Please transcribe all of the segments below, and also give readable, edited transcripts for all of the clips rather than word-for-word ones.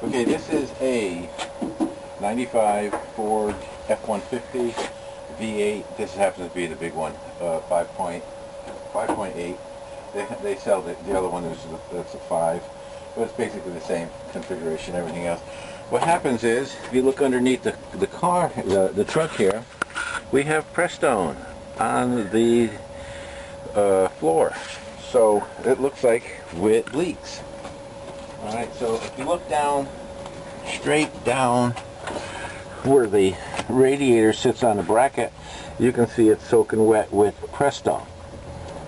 Okay, this is a 95 Ford F-150 V8. This happens to be the big one, 5.8. They sell the other one that's a 5, but it's basically the same configuration, everything else. What happens is, if you look underneath the car, the truck here, we have Prestone on the floor. So it looks like it leaks. Alright, so if you look down, straight down where the radiator sits on the bracket, you can see it's soaking wet with Prestone.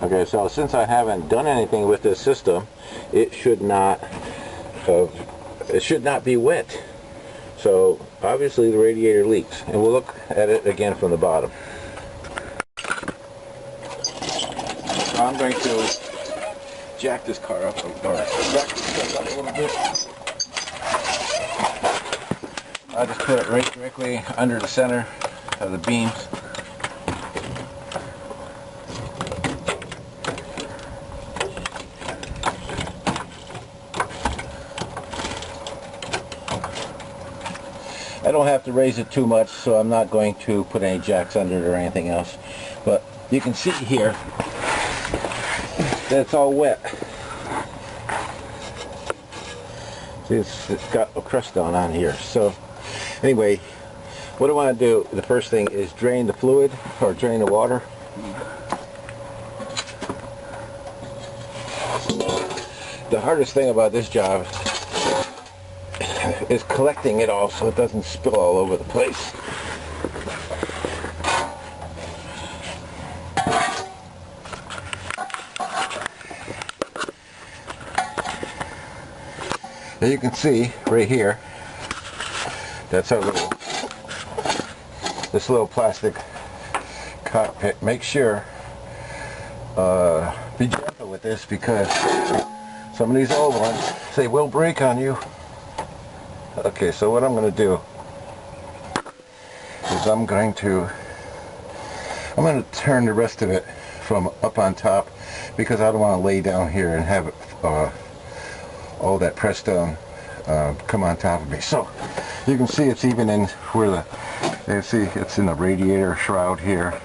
Okay, so since I haven't done anything with this system, it should not be wet. So obviously the radiator leaks, and we'll look at it again from the bottom. So I'm going to jack this car up, or jack this truck up a little bit. I'll just put it right directly under the center of the beams. I don't have to raise it too much, so I'm not going to put any jacks under it or anything else. But you can see here that it's all wet. See, it's got a Prestone on here. So anyway, what I want to do, the first thing is drain the fluid, or drain the water. The hardest thing about this job is collecting it all so it doesn't spill all over the place. As you can see right here, that's our this little plastic cockpit. Make sure be gentle with this, because some of these old ones, they will break on you. Okay, so what I'm going to do is I'm going to turn the rest of it from up on top, because I don't want to lay down here and have it all that Prestone come on top of me. So you can see it's even in where you see it's in the radiator shroud here,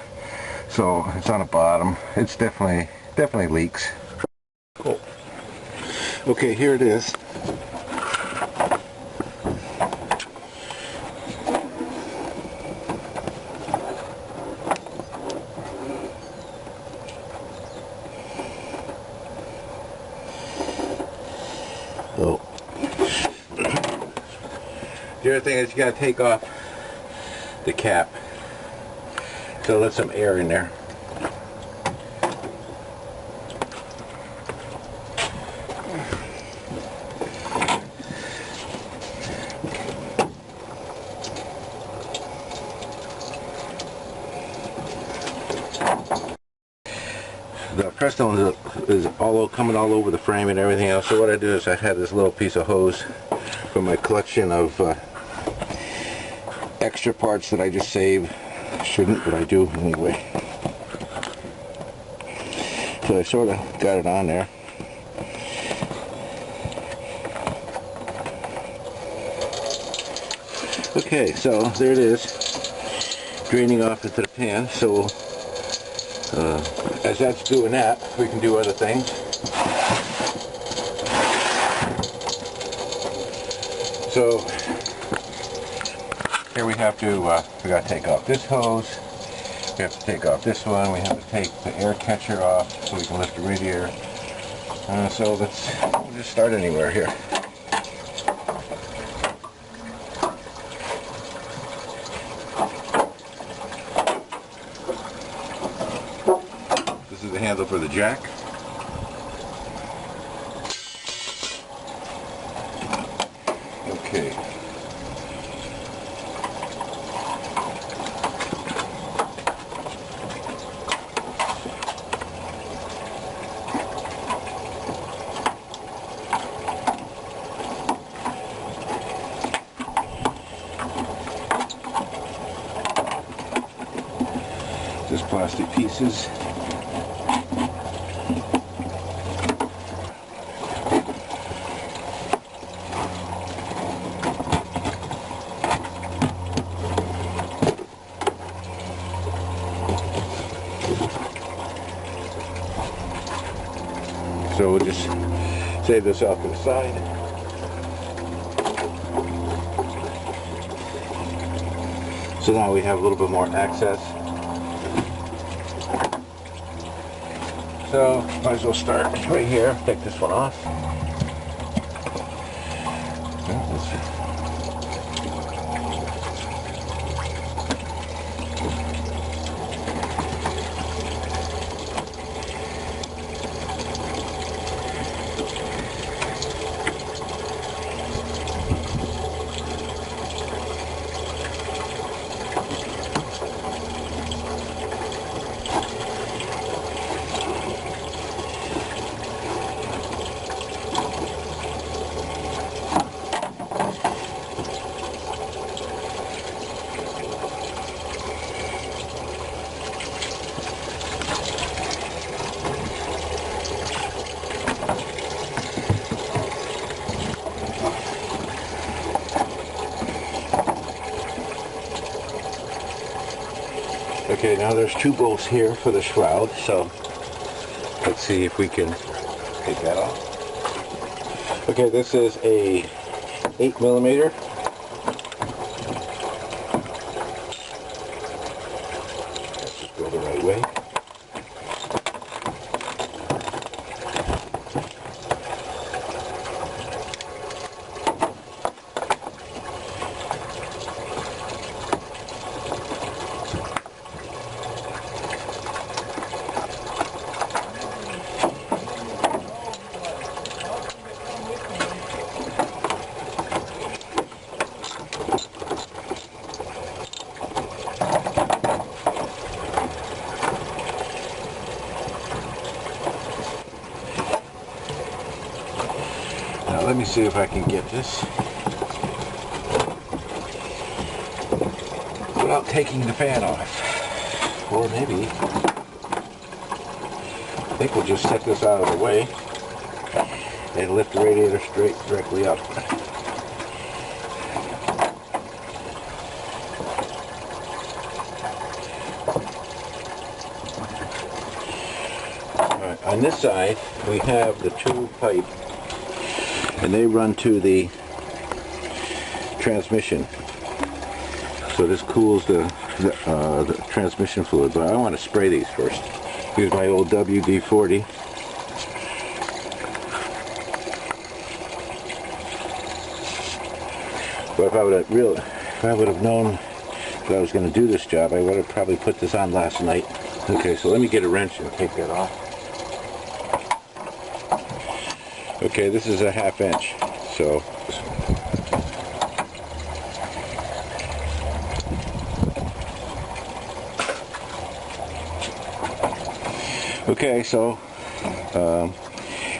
so it's on the bottom. It's definitely leaks. Cool. Okay, here it is. So the other thing is you got to take off the cap to let some air in there. The Prestone is coming all over the frame and everything else. So what I do is I had this little piece of hose from my collection of extra parts that I just saved. Shouldn't, but I do anyway. So I sort of got it on there. Okay, so there it is, draining off into the pan. So as that's doing that, we can do other things. So here we got to take off this hose, we have to take off this one, we have to take the air catcher off so we can lift the radiator. So we'll just start anywhere here. This is the handle for the jack. Okay. Just plastic pieces. So we'll just save this off to the side. So now we have a little bit more access. So might as well start right here. Take this one off. Okay, now there's 2 bolts here for the shroud, so let's see if we can take that off. Okay, this is a 8mm. Let's just go the right way. Now let me see if I can get this without taking the fan off. Or maybe, I think we'll just set this out of the way and lift the radiator directly up. Alright, on this side we have the 2 pipe, and they run to the transmission. So this cools the transmission fluid, but I want to spray these first. Here's my old WD-40. But if I would have known that I was going to do this job, I would have probably put this on last night. Okay, so let me get a wrench and take that off. Okay, this is a 1/2 inch, so okay, so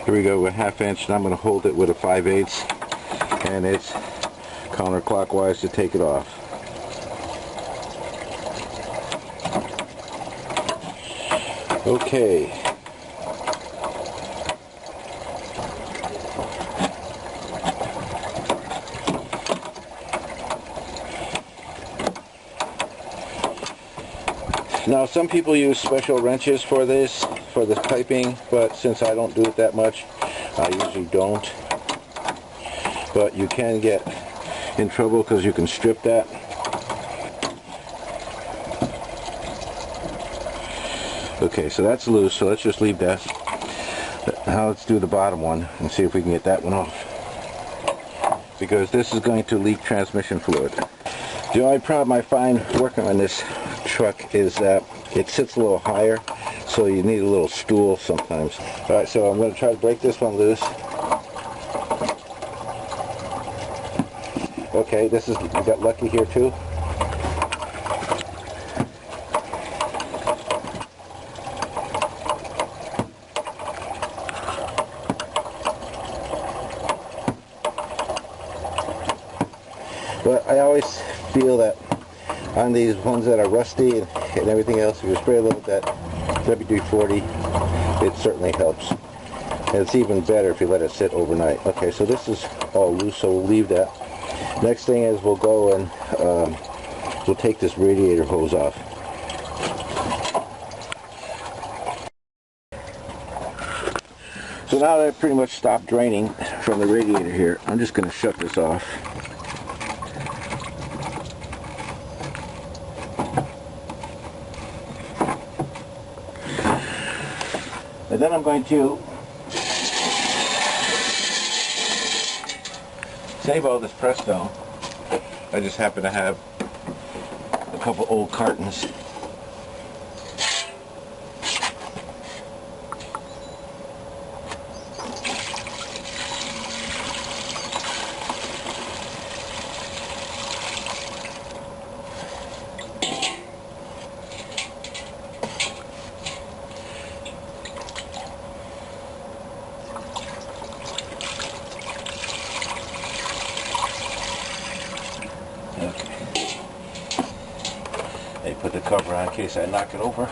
here we go with 1/2 inch, and I'm going to hold it with a 5/8, and it's counterclockwise to take it off. Okay. Now some people use special wrenches for this piping, but since I don't do it that much, I usually don't. But you can get in trouble because you can strip that. Okay, so that's loose, so let's just leave that. Now let's do the bottom one and see if we can get that one off, because this is going to leak transmission fluid. The only problem I find working on this truck is that it sits a little higher, so you need a little stool sometimes. Alright, so I'm going to try to break this one loose. Okay, we got lucky here too. But I always feel that on these ones that are rusty and everything else, if you spray a little bit WD-40, it certainly helps. And it's even better if you let it sit overnight. Okay, so this is all loose, so we'll leave that. Next thing is we'll go and we'll take this radiator hose off. So now that I pretty much stopped draining from the radiator here, I'm just going to shut this off. And then I'm going to save all this Presto. I just happen to have a couple old cartons. They put the cover on in case I knock it over.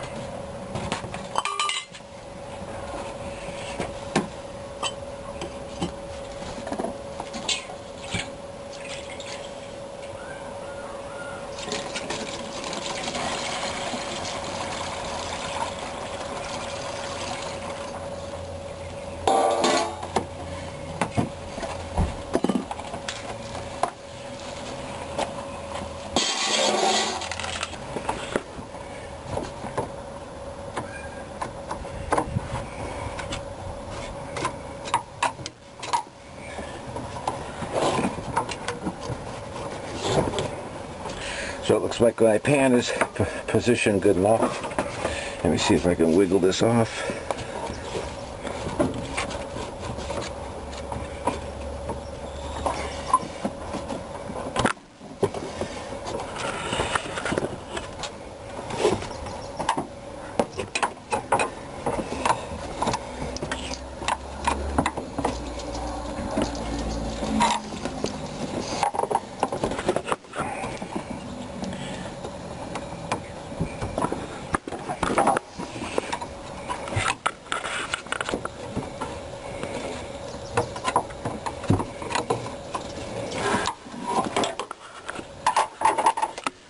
So it looks like my pan is positioned good enough. Let me see if I can wiggle this off.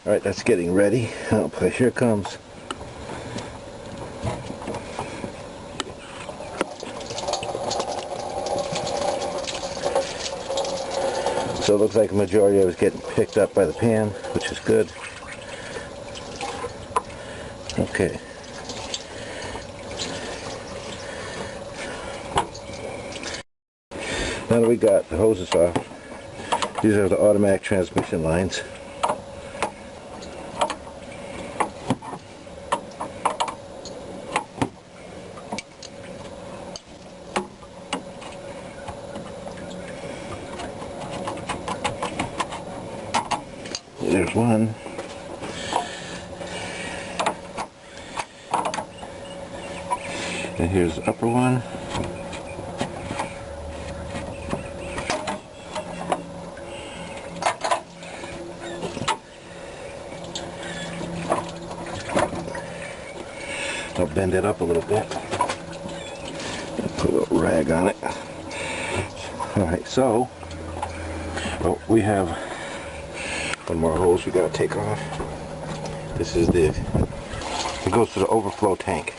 Alright, that's getting ready. Oh boy, here it comes. So it looks like the majority of it is getting picked up by the pan, which is good. Okay. Now that we got the hoses off, these are the automatic transmission lines. There's one. And here's the upper one. I'll bend it up a little bit. Put a little rag on it. Alright, so we have one more hose we gotta take off. This is it goes to the overflow tank.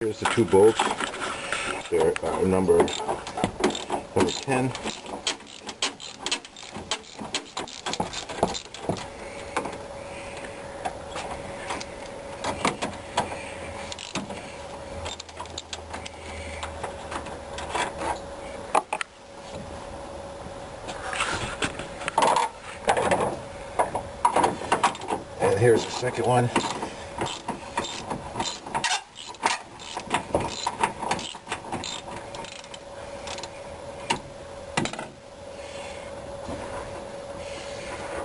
Here's the two bolts. They're number 10. Here's the second one.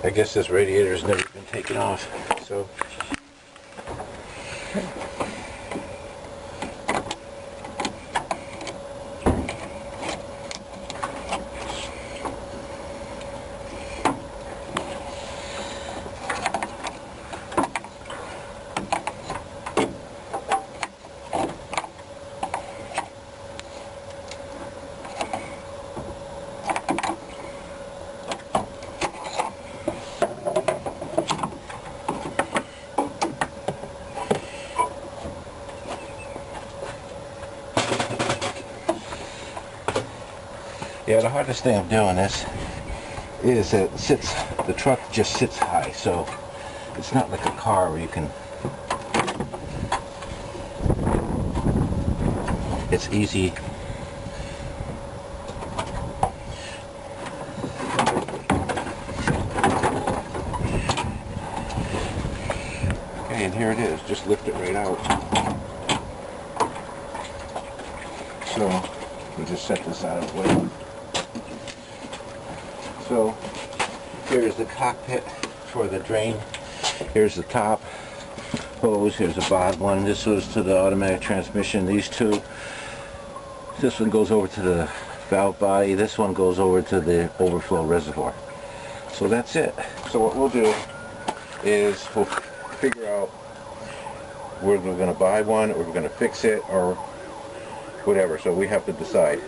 I guess this radiator has never been taken off, so Yeah, the hardest thing of doing this is that the truck just sits high, so it's not like a car where you can, it's easy. Okay, and here it is, just lift it right out. So, we just set this out of the way. So, here's the cockpit for the drain. Here's the top hose. Here's the bottom one. This goes to the automatic transmission. These two. This one goes over to the valve body. This one goes over to the overflow reservoir. So that's it. So what we'll do is we'll figure out whether we're going to buy one or we're going to fix it or whatever. So we have to decide.